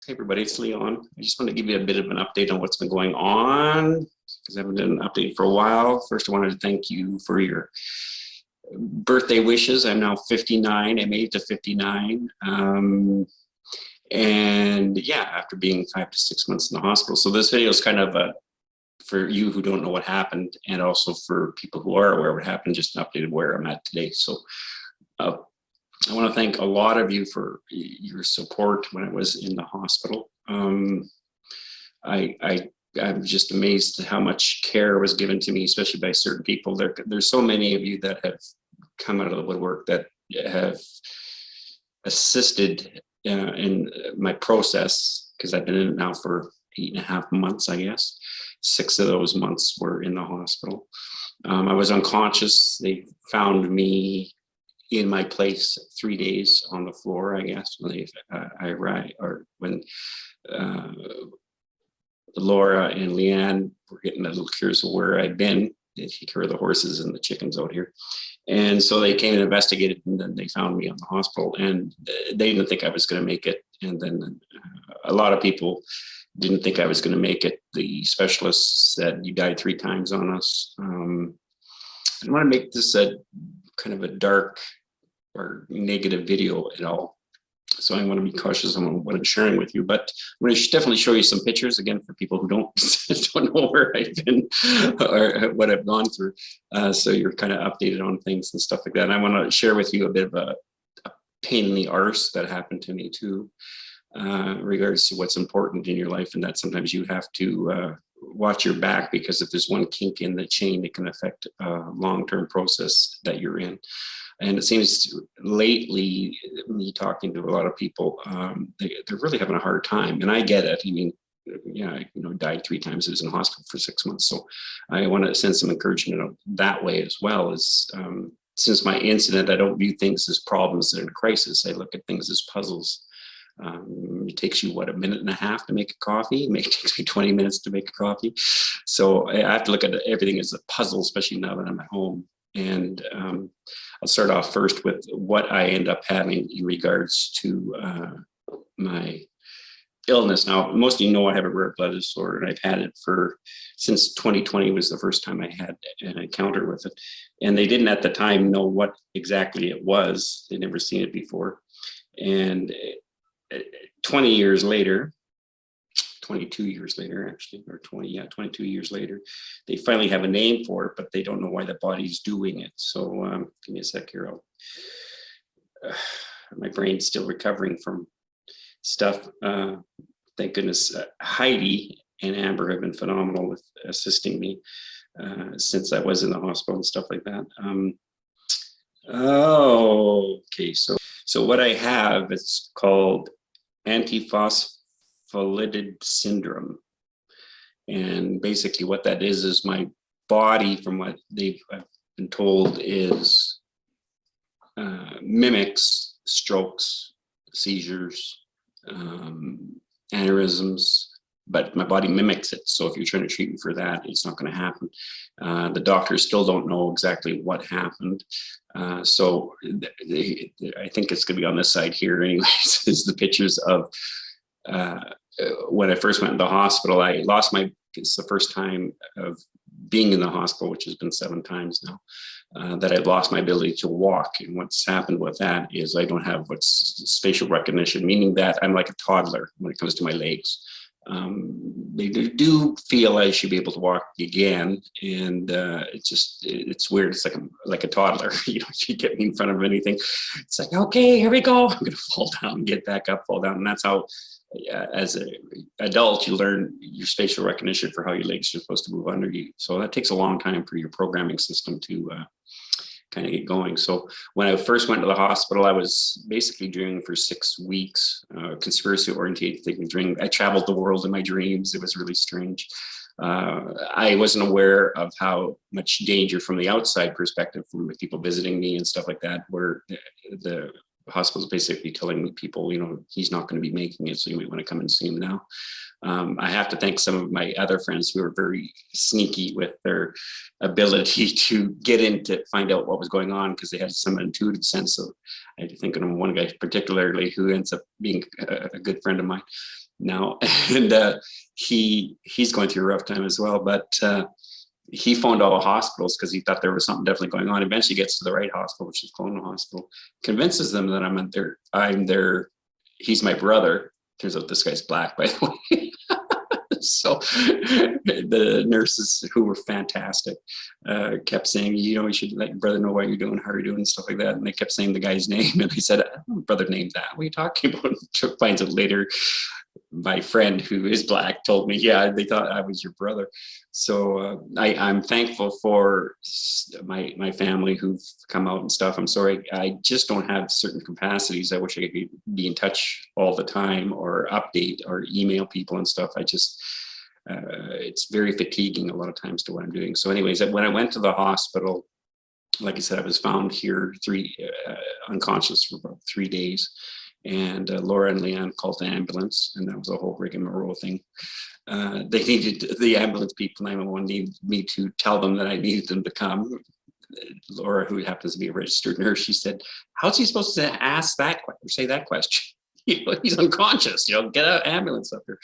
Hey everybody, it's Leon. I just want to give you a bit of an update on what's been going on because I haven't done an update for a while. First, I wanted to thank you for your birthday wishes. I'm now 59. I made it to 59. And yeah, after being 5 to 6 months in the hospital. So this video is kind of for you who don't know what happened, and also for people who are aware of what happened, just an update of where I'm at today. So I want to thank a lot of you for your support when I was in the hospital. I'm just amazed at how much care was given to me, especially by certain people. There's so many of you that have come out of the woodwork that have assisted in my process, because I've been in it now for 8.5 months, I guess. 6 of those months were in the hospital. I was unconscious. They found me in my place 3 days on the floor, I guess, when I arrived, or when Laura and Leanne were getting a little curious of where I'd been. They take care of the horses and the chickens out here. And so they came and investigated, and then they found me on the hospital, and they didn't think I was going to make it. And then a lot of people didn't think I was going to make it. The specialists said, "You died 3 times on us." I don't want to make this a kind of a dark or negative video at all, so I want to be cautious on what I'm sharing with you, but I'm going to definitely show you some pictures again for people who don't know where I've been or what I've gone through, so you're kind of updated on things and stuff like that. And I want to share with you a bit of a pain in the arse that happened to me too, regards to what's important in your life, and that sometimes you have to watch your back, because if there's one kink in the chain, it can affect a long-term process that you're in. And it seems lately, me talking to a lot of people, they're really having a hard time. And I get it. I mean, yeah, died 3 times. I was in the hospital for 6 months. So I want to send some encouragement that way as well. As since my incident, I don't view things as problems that are in crisis. I look at things as puzzles. It takes you, what, 1.5 minutes to make a coffee? It takes me 20 minutes to make a coffee. So I have to look at everything as a puzzle, especially now that I'm at home. And I'll start off first with what I end up having in regards to my illness. Now, most of you know I have a rare blood disorder, and I've had it since 2020 was the first time I had an encounter with it. And they didn't at the time know what exactly it was. They'd never seen it before. And 20 years later, 22 years later, actually, or 22 years later, they finally have a name for it, but they don't know why the body's doing it. So give me a sec here. My brain's still recovering from stuff. Thank goodness Heidi and Amber have been phenomenal with assisting me since I was in the hospital and stuff like that. Okay, so what I have, it's called antiphospholipid syndrome. And basically what that is my body, from what I've been told, is mimics strokes, seizures, aneurysms, but my body mimics it. So if you're trying to treat me for that, it's not going to happen. The doctors still don't know exactly what happened. So I think it's going to be on this side here anyways, is the pictures of when I first went to the hospital. I lost it's the first time of being in the hospital, which has been 7 times now, that I've lost my ability to walk. And what's happened with that is I don't have what's spatial recognition, meaning that I'm like a toddler when it comes to my legs. They do feel I should be able to walk again, and it's weird. It's like a toddler. You get me in front of anything, it's like, okay, here we go. I'm gonna fall down, get back up, fall down. And that's how, as an adult, you learn your spatial recognition for how your legs are supposed to move under you. So that takes a long time for your programming system to kind of get going. So when I first went to the hospital, I was basically dreaming for 6 weeks, conspiracy oriented thinking. I traveled the world in my dreams. It was really strange. I wasn't aware of how much danger from the outside perspective, from people visiting me and stuff like that, where the hospital's basically telling people, he's not going to be making it, so you might want to come and see him now. I have to thank some of my other friends who were very sneaky with their ability to get in to find out what was going on, because they had some intuitive sense. So I think of one guy particularly who ends up being a good friend of mine. now, and he's going through a rough time as well. But he phoned all the hospitals because he thought there was something definitely going on. Eventually gets to the right hospital, which is Kelowna Hospital, convinces them that I'm their, he's my brother. Turns out this guy's black, by the way. So the nurses, who were fantastic, kept saying, you know, you should let your brother know what you're doing, how you're doing, and stuff like that. And they kept saying the guy's name. And I said, my brother named that. What are you talking about? Finds out later, my friend who is black told me, yeah, they thought I was your brother. So I'm thankful for my family who've come out and stuff. I'm sorry, I just don't have certain capacities. I wish I could be in touch all the time or update or email people and stuff. I just, it's very fatiguing a lot of times to what I'm doing. So anyways, when I went to the hospital, like I said, I was found here unconscious for about 3 days. And Laura and Leanne called the ambulance, and that was a whole rigmarole thing. They needed, the ambulance people, 911, needed me to tell them that I needed them to come. Laura, who happens to be a registered nurse, she said, how's he supposed to ask that or say that question? You know, he's unconscious, you know, get an ambulance up here.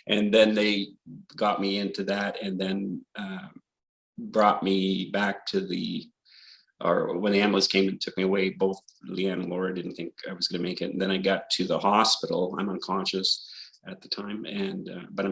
And then they got me into that, and then brought me back to or when the ambulance came and took me away, both Leanne and Laura didn't think I was going to make it. And then I got to the hospital. I'm unconscious at the time, and but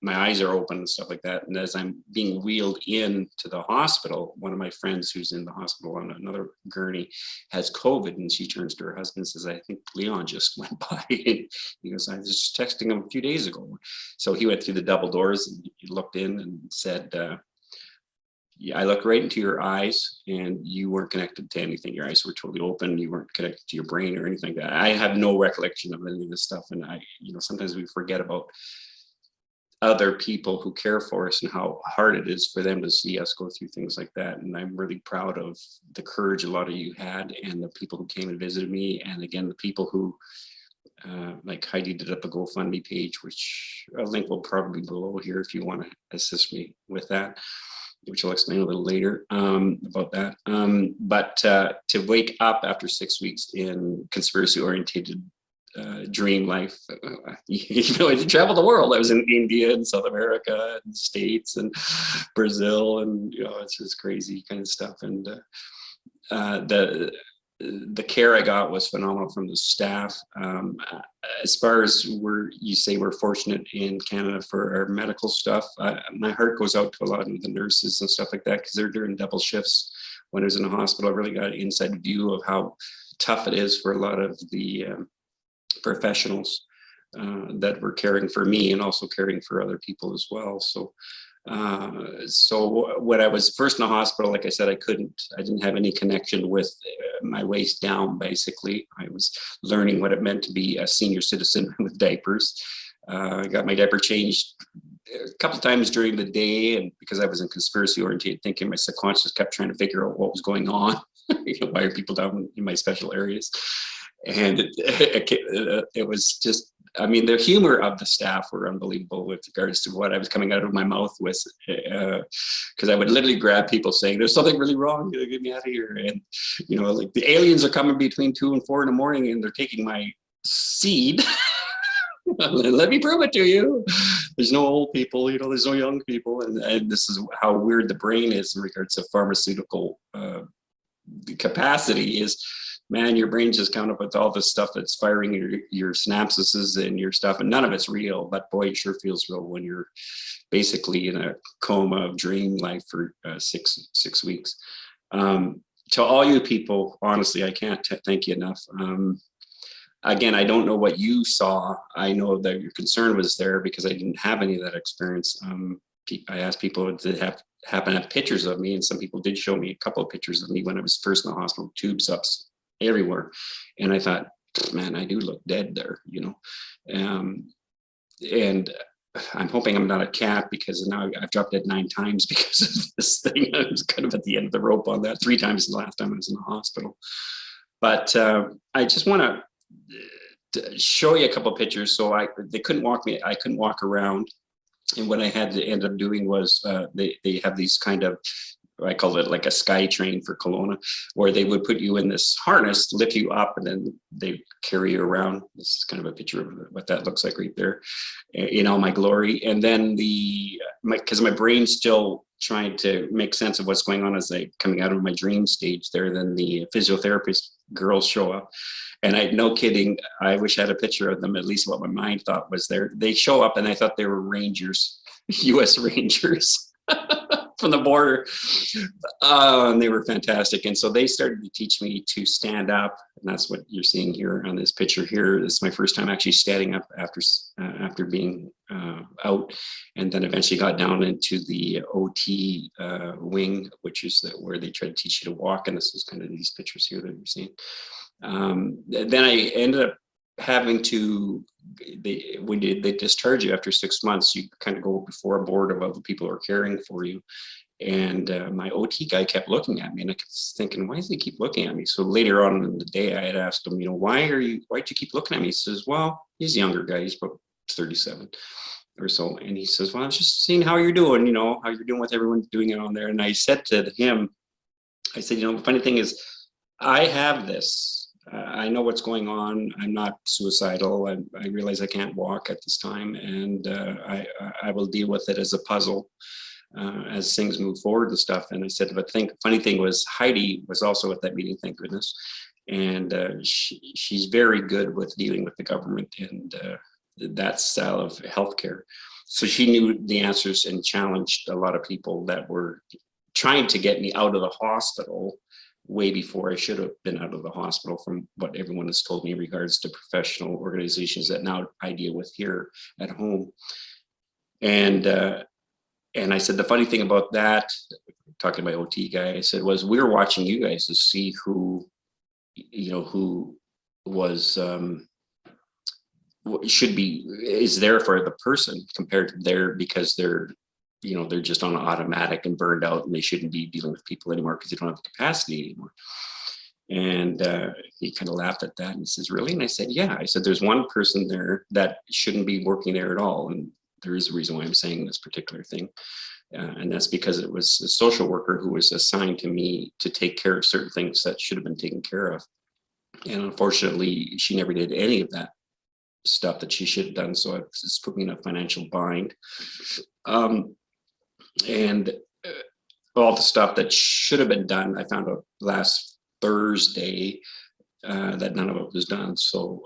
my eyes are open and stuff like that. And as I'm being wheeled into the hospital, one of my friends who's in the hospital on another gurney has COVID, and she turns to her husband and says, I think Leon just went by. And he goes, I was just texting him a few days ago. So he went through the double doors and he looked in and said, yeah, I looked right into your eyes, and you weren't connected to anything. Your eyes were totally open. You weren't connected to your brain or anything like that. I have no recollection of any of this stuff. And sometimes we forget about other people who care for us and how hard it is for them to see us go through things like that. And I'm really proud of the courage a lot of you had, and the people who came and visited me. And again, the people who, like Heidi did up a GoFundMe page, which a link will probably be below here if you want to assist me with that, which I'll explain a little later about that. But to wake up after 6 weeks in conspiracy-oriented dream life, I traveled the world. I was in India and South America and States and Brazil, and it's just crazy kind of stuff. And the care I got was phenomenal from the staff. As far as we're fortunate in Canada for our medical stuff, my heart goes out to a lot of the nurses and stuff like that, because they're doing double shifts. When I was in the hospital, I really got an inside view of how tough it is for a lot of the professionals that were caring for me and also caring for other people as well. So when I was first in the hospital, like I said, I didn't have any connection with my waist down. Basically, I was learning what it meant to be a senior citizen with diapers. I got my diaper changed a couple of times during the day, and because I was in conspiracy oriented thinking, my subconscious kept trying to figure out what was going on. Why are people down in my special areas? And it was just, I mean, the humor of the staff were unbelievable with regards to what I was coming out of my mouth with, because I would literally grab people saying, there's something really wrong, get me out of here. And, like the aliens are coming between 2 and 4 in the morning, and they're taking my seed. Let me prove it to you. There's no old people, there's no young people. And this is how weird the brain is in regards to pharmaceutical capacity is. Man, your brain's just coming up with all this stuff that's firing your synapses and your stuff, and none of it's real. But boy, it sure feels real when you're basically in a coma of dream life for 6 weeks. To all you people, honestly, I can't thank you enough. Again, I don't know what you saw. I know that your concern was there because I didn't have any of that experience. I asked people to happen to have pictures of me, and some people did show me a couple of pictures of me when I was first in the hospital, tubes up everywhere. And I thought, man, I do look dead there, and I'm hoping I'm not a cat, because now I've dropped dead 9 times because of this thing. I was kind of at the end of the rope on that. 3 times the last time I was in the hospital. But I just want to show you a couple of pictures. So they couldn't walk me. I couldn't walk around. And what I had to end up doing was they have these kind of I call it like a sky train for Kelowna, where they would put you in this harness, lift you up, and then they carry you around. This is kind of a picture of what that looks like right there in all my glory. And then because my brain's still trying to make sense of what's going on as I coming out of my dream stage there, then the physiotherapist girls show up. And no kidding, I wish I had a picture of them, at least what my mind thought was there. They show up and I thought they were Rangers, US Rangers. From the border, and they were fantastic. And so they started to teach me to stand up, and that's what you're seeing here on this picture here. This is my first time actually standing up after being out, and then eventually got down into the OT wing, which is where they try to teach you to walk. And this is kind of these pictures here that you're seeing. Then I ended up having to, when they discharge you after 6 months, you kind of go before a board of other people who are caring for you. And my OT guy kept looking at me, and I kept thinking, why does he keep looking at me? So later on in the day, I had asked him, why'd you keep looking at me? He says, well, he's a younger guy, he's about 37 or so. And he says, well, I was just seeing how you're doing, how you're doing with everyone doing it on there. And I said to him, I said, the funny thing is, I have this. I know what's going on. I'm not suicidal. I realize I can't walk at this time, and I will deal with it as a puzzle as things move forward and stuff. And I said, but funny thing was, Heidi was also at that meeting, thank goodness. And she's very good with dealing with the government and that style of healthcare. So she knew the answers and challenged a lot of people that were trying to get me out of the hospital way before I should have been out of the hospital, from what everyone has told me in regards to professional organizations that now I deal with here at home. And I said, the funny thing about that, talking to my OT guy, I said, was we were watching you guys to see who was, is there for the person compared to because they're just on automatic and burned out, and they shouldn't be dealing with people anymore because they don't have the capacity anymore. And he kind of laughed at that and he says, really? And I said, yeah. I said, there's one person there that shouldn't be working there at all. And there is a reason why I'm saying this particular thing. And that's because it was a social worker who was assigned to me to take care of certain things that should have been taken care of. And unfortunately, she never did any of that stuff that she should have done. So it's put me in a financial bind. And all the stuff that should have been done, I found out last Thursday that none of it was done. So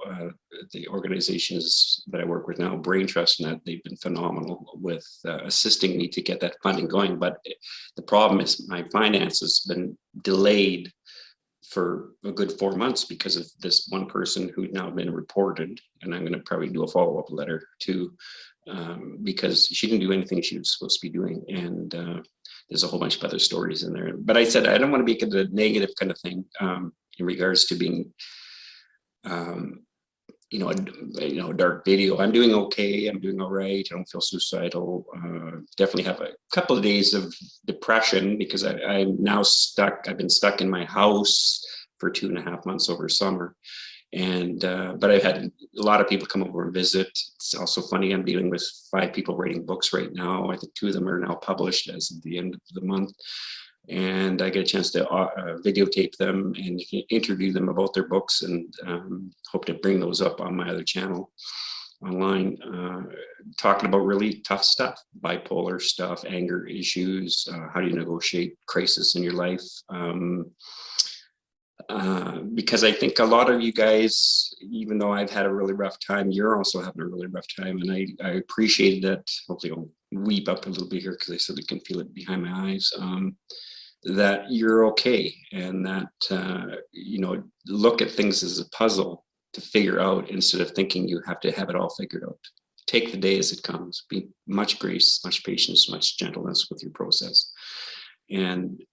the organizations that I work with now, Brain Trust Net, they've been phenomenal with assisting me to get that funding going. But the problem is my finances have been delayed for a good 4 months because of this one person who'd now been reported. And I'm going to probably do a follow-up letter too, because she didn't do anything she was supposed to be doing. And there's a whole bunch of other stories in there. But I said, I don't want to make it a negative kind of thing in regards to being, a dark video. I'm doing okay. I'm doing all right. I don't feel suicidal. Definitely have a couple of days of depression because I'm now stuck. I've been stuck in my house for 2.5 months over summer. And but I've had a lot of people come over and visit. It's also funny, I'm dealing with 5 people writing books right now. I think 2 of them are now published as of the end of the month. And I get a chance to videotape them and interview them about their books, and hope to bring those up on my other channel online, talking about really tough stuff, bipolar stuff, anger issues, how do you negotiate crisis in your life. Because I think a lot of you guys, even though I've had a really rough time, you're also having a really rough time. And I appreciate that. Hopefully I'll weep up a little bit here because I said I can feel it behind my eyes. That you're okay, and that, look at things as a puzzle to figure out instead of thinking you have to have it all figured out. Take the day as it comes. Be much grace, much patience, much gentleness with your process. And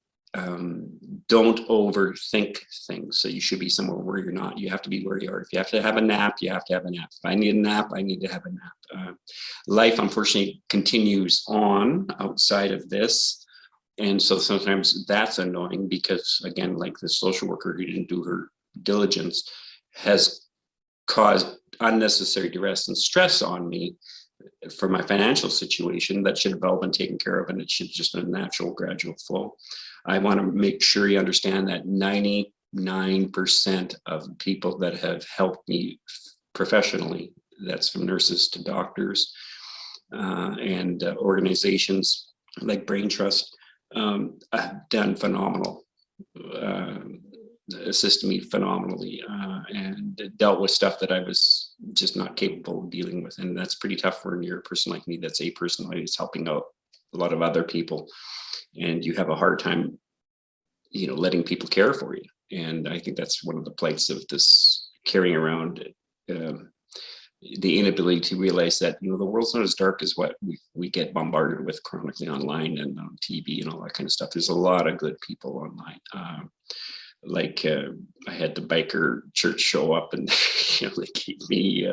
don't overthink things. So you should be somewhere where you're not. You have to be where you are. If you have to have a nap, you have to have a nap. If I need a nap, I need to have a nap. Life, unfortunately, continues on outside of this. And so sometimes that's annoying because, again, like the social worker who didn't do her diligence has caused unnecessary duress and stress on me. for my financial situation, that should have all been taken care of, and it should have just been a natural, gradual flow. I want to make sure you understand that 99% of people that have helped me professionally, that's from nurses to doctors and organizations like Brain Trust, have done phenomenal, assisted me phenomenally, and dealt with stuff that I was just not capable of dealing with. And that's pretty tough when you're a person like me that's apersonalized, helping out a lot of other people, and you have a hard time, you know, letting people care for you. And I think that's one of the plights of this carrying around the inability to realize that, you know, the world's not as dark as what we get bombarded with chronically online and on TV and all that kind of stuff. There's a lot of good people online. I had the biker church show up, and you know, they gave me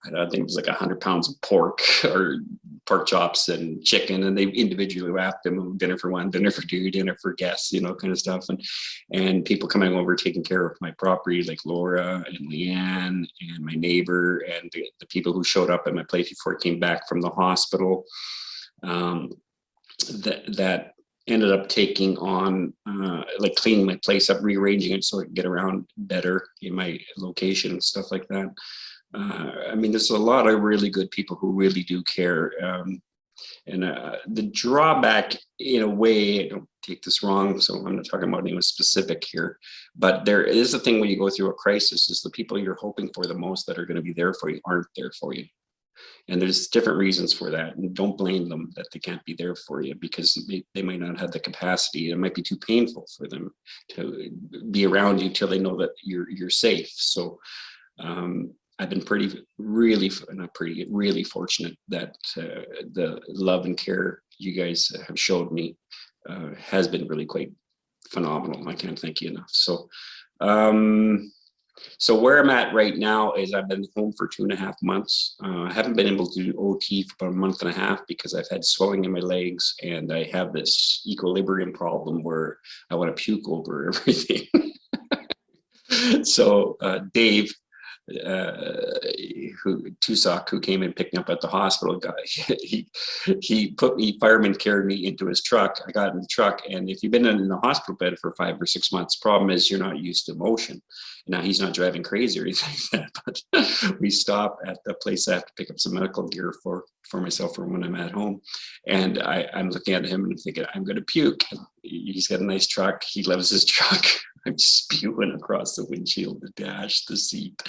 I don't think it was like 100 pounds of pork or pork chops and chicken, and they individually wrapped them, dinner for one, dinner for two, dinner for guests, you know, kind of stuff. And people coming over taking care of my property, like Laura and Leanne and my neighbor and the people who showed up at my place before I came back from the hospital. That ended up taking on like cleaning my place up, rearranging it so I could get around better in my location and stuff like that. I mean, there's a lot of really good people who really do care. And the drawback, in a way, I don't take this wrong, so I'm not talking about anyone specific here, but there is a thing when you go through a crisis, is the people you're hoping for the most that are going to be there for you aren't there for you. And there's different reasons for that. And don't blame them that they can't be there for you, because they might not have the capacity. It might be too painful for them to be around you till they know that you're safe. So I've been really fortunate that the love and care you guys have showed me has been really quite phenomenal. I can't thank you enough. So where I'm at right now is I've been home for 2.5 months. I haven't been able to do OT for about 1.5 months because I've had swelling in my legs, and I have this equilibrium problem where I want to puke over everything. So Dave, who came and picked me up at the hospital, fireman carried me into his truck. I got in the truck, and if you've been in the hospital bed for 5 or 6 months, problem is you're not used to motion. Now he's not driving crazy or anything like that, but we stop at the place I have to pick up some medical gear for myself for when I'm at home. And I'm looking at him and I'm thinking, I'm going to puke. He's got a nice truck. He loves his truck. I'm spewing across the windshield, the dash, the seat,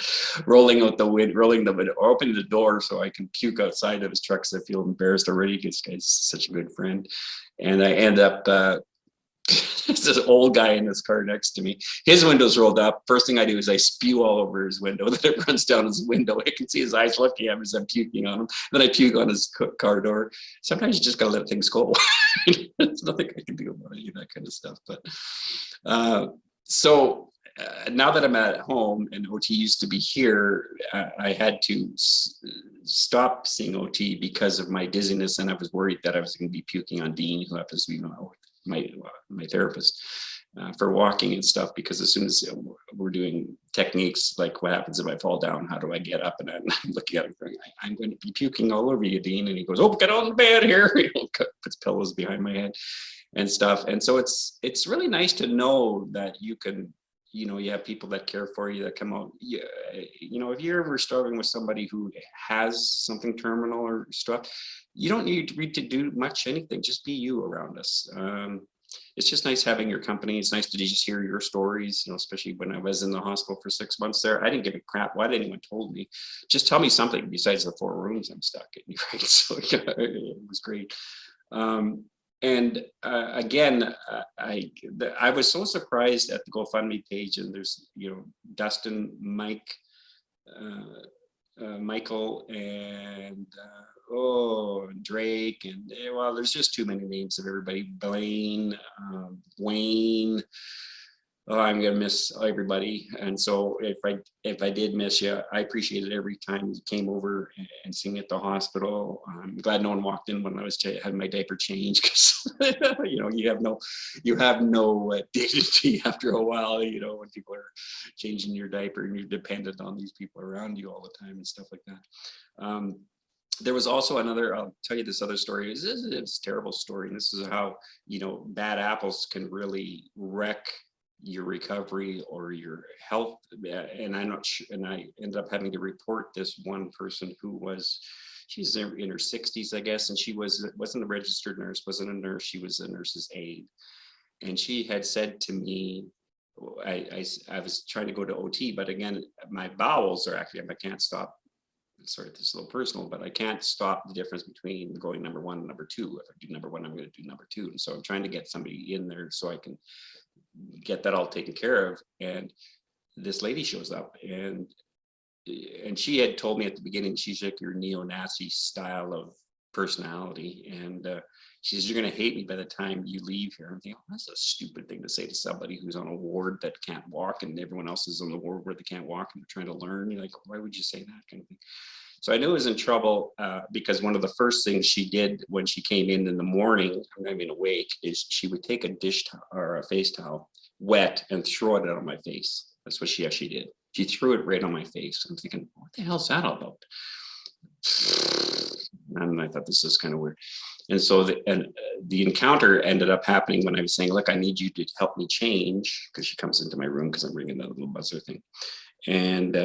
rolling the window, opening the door so I can puke outside of his truck because I feel embarrassed already because this guy's such a good friend. And I end up, there's this old guy in this car next to me. His window's rolled up. First thing I do is I spew all over his window. Then it runs down his window. I can see his eyes looking at me as I'm puking on him. Then I puke on his car door. Sometimes you just gotta let things go. There's nothing I can do about any of that kind of stuff. But so now that I'm at home and OT used to be here, I had to stop seeing OT because of my dizziness, and I was worried that I was going to be puking on Dean, who happens to be my therapist, for walking and stuff. Because as soon as we're doing techniques like what happens if I fall down, how do I get up? And I'm looking at him going, I'm going to be puking all over you, Dean. And he goes, oh, get on the bed here. Puts pillows behind my head and stuff. And so it's really nice to know that you can, you know, you have people that care for you, that come out. You know, if you're ever struggling with somebody who has something terminal or stuff, you don't need to do much anything. Just be you around us. It's just nice having your company. It's nice to just hear your stories, you know, especially when I was in the hospital for 6 months there. I didn't give a crap what anyone told me. Just tell me something besides the 4 rooms I'm stuck in, right? So yeah, it was great. And again, I was so surprised at the GoFundMe page, and there's, you know, Dustin, Mike, Michael, and Drake, and well, there's just too many names of everybody. Blaine, Wayne. Oh, I'm gonna miss everybody. And so if I did miss you, I appreciate it every time you came over and seen me at the hospital. I'm glad no one walked in when I was having my diaper changed, because you know, you have no dignity after a while, you know, when people are changing your diaper and you're dependent on these people around you all the time and stuff like that. There was also another, I'll tell you this other story. It's a terrible story. And this is how, you know, bad apples can really wreck your recovery or your health. And I'm not sure, and I ended up having to report this one person who was, she's in her 60s, I guess, and she wasn't a registered nurse, wasn't a nurse, she was a nurse's aide. And she had said to me, I was trying to go to OT, but again, my bowels are actually, I can't stop. Sorry, this is a little personal, but I can't stop the difference between going number one and number two. If I do number one, I'm going to do number two. And so I'm trying to get somebody in there so I can get that all taken care of. And this lady shows up, and she had told me at the beginning, she's like your neo-Nazi style of personality. And she says, you're going to hate me by the time you leave here. I'm thinking, oh, that's a stupid thing to say to somebody who's on a ward that can't walk, and everyone else is on the ward where they can't walk and they're trying to learn. You're like, why would you say that kind of thing? So I knew I was in trouble because one of the first things she did when she came in the morning, I mean awake, is she would take a dish towel or a face towel, wet, and throw it on my face. That's what she actually did. She threw it right on my face. I'm thinking, what the hell's that all about? And I thought, this is kind of weird. And so the encounter ended up happening when I was saying, look, I need you to help me change, because she comes into my room because I'm ringing that little buzzer thing. And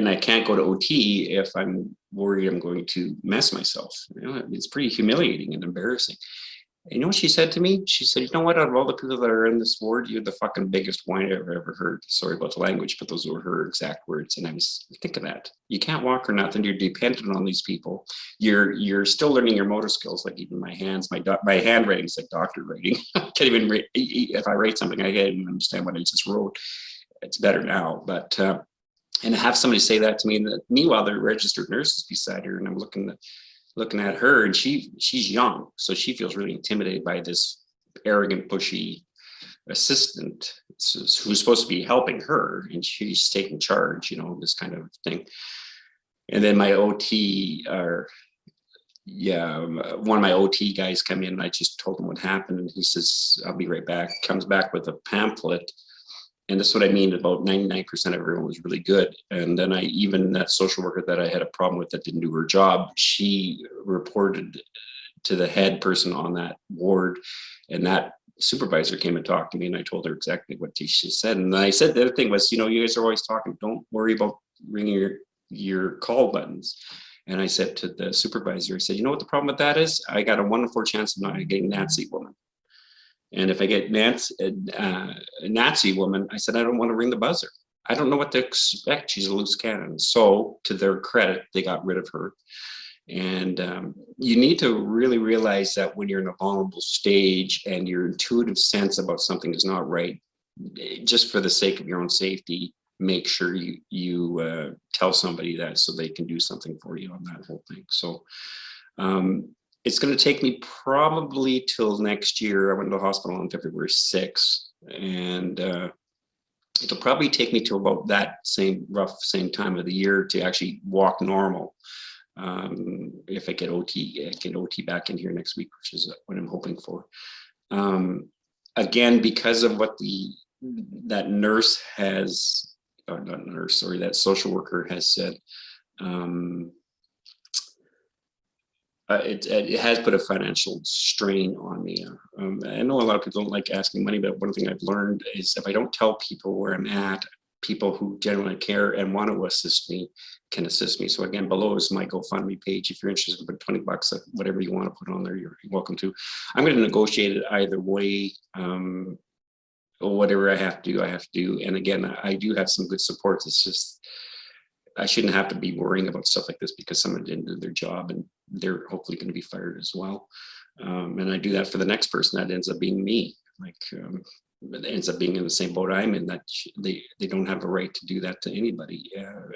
I can't go to OT if I'm worried I'm going to mess myself. You know, it's pretty humiliating and embarrassing. And you know what she said to me? She said, you know what, out of all the people that are in this ward, you're the fucking biggest whine I've ever heard. Sorry about the language, but those were her exact words. And I was thinking that. You can't walk or nothing. You're dependent on these people. You're still learning your motor skills, like even my hands, my handwriting is like doctor writing. I can't even read. If I write something, I can't even understand what I just wrote. It's better now, but and to have somebody say that to me, and meanwhile, there are registered nurses beside her, and I'm looking at her, and she's young, so she feels really intimidated by this arrogant, pushy assistant who's supposed to be helping her, and she's taking charge, you know, this kind of thing. And then my OT, one of my OT guys come in, and I just told him what happened, and he says, I'll be right back. Comes back with a pamphlet. And that's what I mean, about 99% of everyone was really good. And then even that social worker that I had a problem with that didn't do her job, she reported to the head person on that ward, and that supervisor came and talked to me, and I told her exactly what she said. And I said, the other thing was, you know, you guys are always talking, don't worry about ringing your call buttons. And I said to the supervisor, I said, you know what the problem with that is? I got a 1 in 4 chance of not getting Nazi woman. And if I get Nazi woman, I said, I don't want to ring the buzzer. I don't know what to expect. She's a loose cannon. So to their credit, they got rid of her. And you need to really realize that when you're in a vulnerable stage and your intuitive sense about something is not right, just for the sake of your own safety, make sure you tell somebody that so they can do something for you on that whole thing. So it's going to take me probably till next year. I went to the hospital on February 6th, and it'll probably take me to about that same time of the year to actually walk normal. If I get OT back in here next week, which is what I'm hoping for. Again, because of what that nurse has, or not nurse, sorry, that social worker has said, it has put a financial strain on me. I know a lot of people don't like asking money, but one thing I've learned is if I don't tell people where I'm at, people who genuinely care and want to assist me can assist me. So again, below is my GoFundMe page. If you're interested, put 20 bucks, whatever you want to put on there, you're welcome to. I'm going to negotiate it either way. Whatever I have to do, I have to do. And again, I do have some good support. It's just, I shouldn't have to be worrying about stuff like this because someone didn't do their job and they're hopefully going to be fired as well. And I do that for the next person that ends up being me. Like, it ends up being in the same boat I'm in, that they don't have a right to do that to anybody.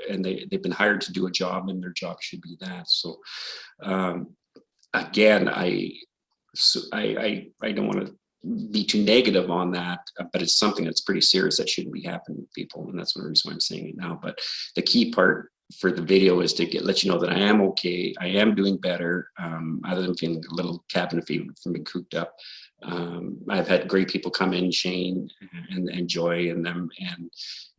And they've been hired to do a job, and their job should be that. So again, I don't want to be too negative on that, but it's something that's pretty serious that shouldn't be happening to people. And that's one reason why I'm saying it now. But the key part for the video is to let you know that I am okay. I am doing better, other than feeling a little cabin fever from being cooped up. I've had great people come in, Shane and Joy and them,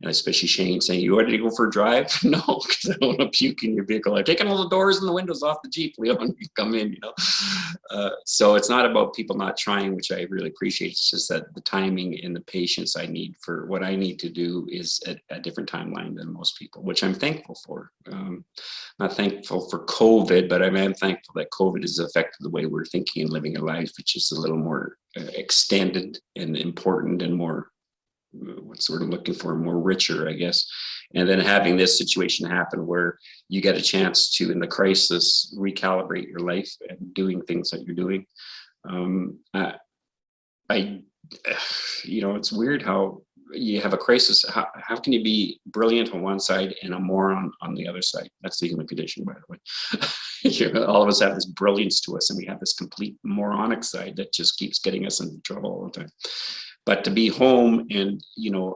And especially Shane saying, "You ready to go for a drive?" No, because I don't want to puke in your vehicle. I've taken all the doors and the windows off the Jeep, Leon. You come in, So it's not about people not trying, which I really appreciate. It's just that the timing and the patience I need for what I need to do is at a different timeline than most people, which I'm thankful for. Not thankful for COVID, but I'm thankful that COVID has affected the way we're thinking and living our lives, which is a little more extended and important and more, what sort of looking for, more richer, I guess. And then having this situation happen where you get a chance to, in the crisis, recalibrate your life and doing things that you're doing. It's weird how you have a crisis. How can you be brilliant on one side and a moron on the other side? That's the human condition, by the way. All of us have this brilliance to us, and we have this complete moronic side that just keeps getting us into trouble all the time. But to be home and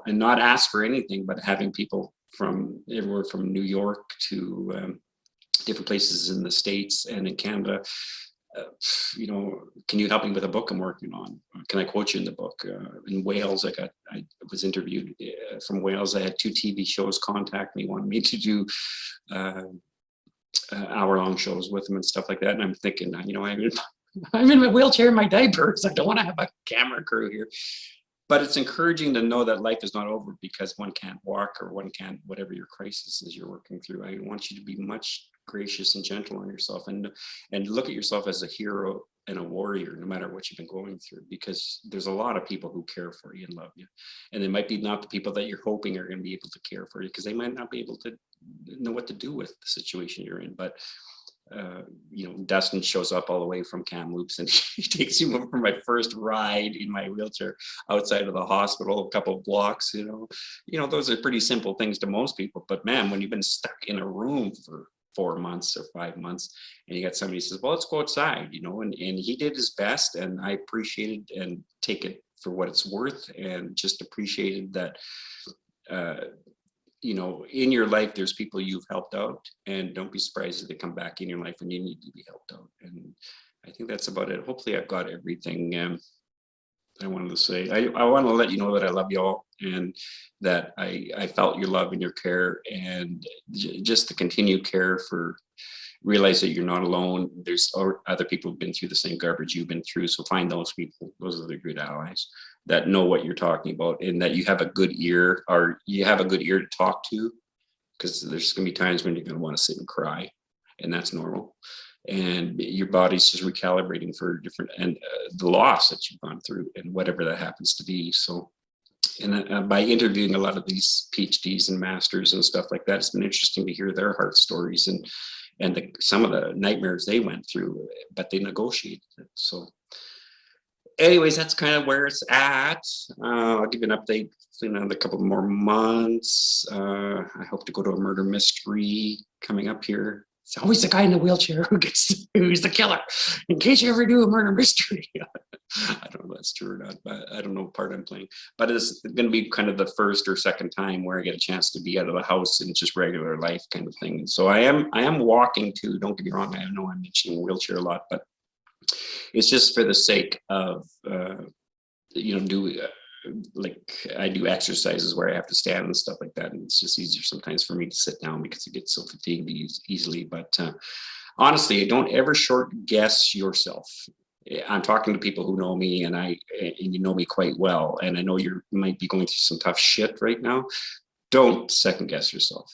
not ask for anything, but having people from everywhere from New York to different places in the States and in Canada, can you help me with a book I'm working on? Can I quote you in the book? In Wales, I was interviewed from Wales. I had 2 TV shows contact me, wanted me to do hour-long shows with them and stuff like that. And I'm thinking, I'm in my wheelchair in my diapers. I don't want to have a camera crew here. But it's encouraging to know that life is not over because one can't walk or one can't, whatever your crisis is you're working through. I want you to be much gracious and gentle on yourself and look at yourself as a hero and a warrior, no matter what you've been going through, because there's a lot of people who care for you and love you. And they might be not the people that you're hoping are going to be able to care for you, because they might not be able to know what to do with the situation you're in. But Dustin shows up all the way from Kamloops, and he takes me for my first ride in my wheelchair outside of the hospital, a couple of blocks. Those are pretty simple things to most people, but man, when you've been stuck in a room for 4 months or 5 months, and you got somebody who says, "Well, let's go outside," and he did his best, and I appreciated and take it for what it's worth, and just appreciated that. In your life, there's people you've helped out, and don't be surprised if they come back in your life and you need to be helped out. And I think that's about it. Hopefully I've got everything I wanted to say. I want to let you know that I love you all, and that I felt your love and your care, and just the continued care for, realize that you're not alone. There's other people who've been through the same garbage you've been through. So find those people. Those are the good allies that know what you're talking about, and that you have a good ear, or you have a good ear to talk to, because there's going to be times when you're going to want to sit and cry, and that's normal. And your body's just recalibrating for different, and the loss that you've gone through, and whatever that happens to be. So, and by interviewing a lot of these PhDs and masters and stuff like that, it's been interesting to hear their heart stories and some of the nightmares they went through, but they negotiated it. So anyways, that's kind of where it's at. I'll give you an update in another couple more months. I hope to go to a murder mystery coming up here. It's always the guy in the wheelchair who's the killer, in case you ever do a murder mystery. I don't know if that's true or not, but I don't know what part I'm playing. But it's going to be kind of the first or second time where I get a chance to be out of the house and just regular life kind of thing. So I am walking too. Don't get me wrong. I know I'm mentioning wheelchair a lot, but it's just for the sake of like I do exercises where I have to stand and stuff like that, and it's just easier sometimes for me to sit down because I get so fatigued easily. But honestly, don't ever short guess yourself. I'm talking to people who know me, and you know me quite well, and I know you might be going through some tough shit right now. Don't second guess yourself.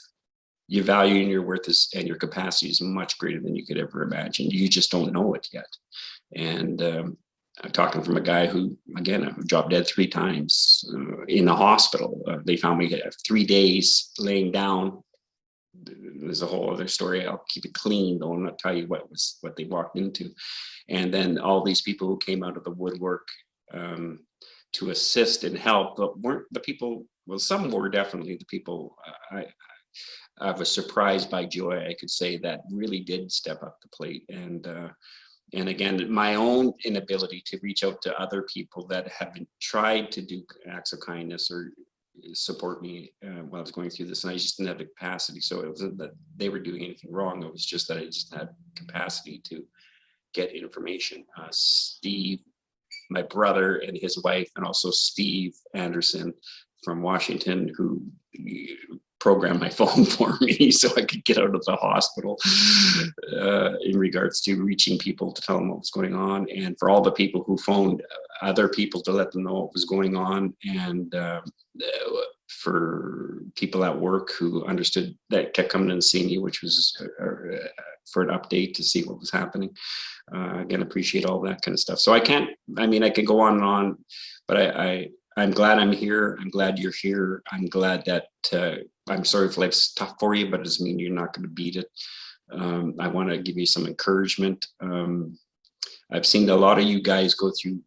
Your value and your worth and your capacity is much greater than you could ever imagine. You just don't know it yet. And I'm talking from a guy who, again, I've dropped dead 3 times in the hospital. They found me 3 days laying down. There's a whole other story. I'll keep it clean, though. I'll not tell you what they walked into. And then all these people who came out of the woodwork to assist and help, but weren't the people. Well, some were definitely the people. I was surprised by joy, I could say, that really did step up the plate. And again, my own inability to reach out to other people that have been tried to do acts of kindness or support me while I was going through this, and I just didn't have the capacity. So it wasn't that they were doing anything wrong. It was just that I just had capacity to get information. Steve, my brother, and his wife, and also Steve Anderson, from Washington who programmed my phone for me so I could get out of the hospital in regards to reaching people to tell them what was going on, and for all the people who phoned other people to let them know what was going on, and for people at work who understood, that kept coming in to see me, which was for an update to see what was happening. Again, appreciate all that kind of stuff. So I could go on and on, but I'm glad I'm here. I'm glad you're here. I'm glad that I'm sorry if life's tough for you, but it doesn't mean you're not going to beat it. I want to give you some encouragement. I've seen a lot of you guys go through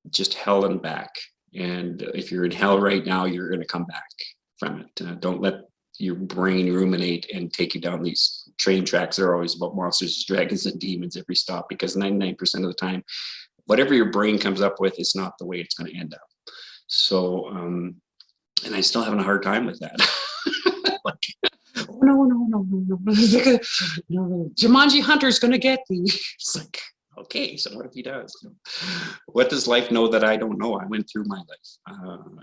just hell and back. And if you're in hell right now, you're going to come back from it. Don't let your brain ruminate and take you down these train tracks. They're always about monsters, dragons, and demons every stop, because 99% of the time, whatever your brain comes up with is not the way it's going to end up. So, and I still having a hard time with that. Like, oh, no. Jumanji Hunter's going to get me. It's like, okay, so what if he does? What does life know that I don't know? I went through my life.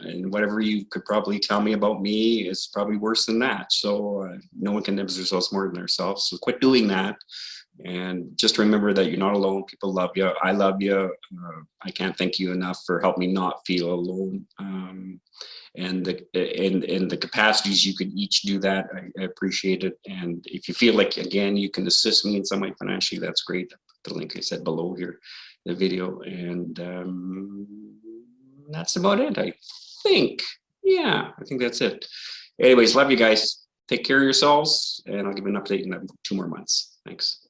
And whatever you could probably tell me about me is probably worse than that. So no one condemns themselves more than themselves. So quit doing that. And just remember that you're not alone. People love you. I love you. I can't thank you enough for helping me not feel alone. And the capacities you can each do that, I appreciate it. And if you feel like, again, you can assist me in some way financially, that's great. The link I said below here, the video. And that's about it, I think. Yeah, I think that's it. Anyways, love you guys. Take care of yourselves, and I'll give you an update in 2 more months. Thanks.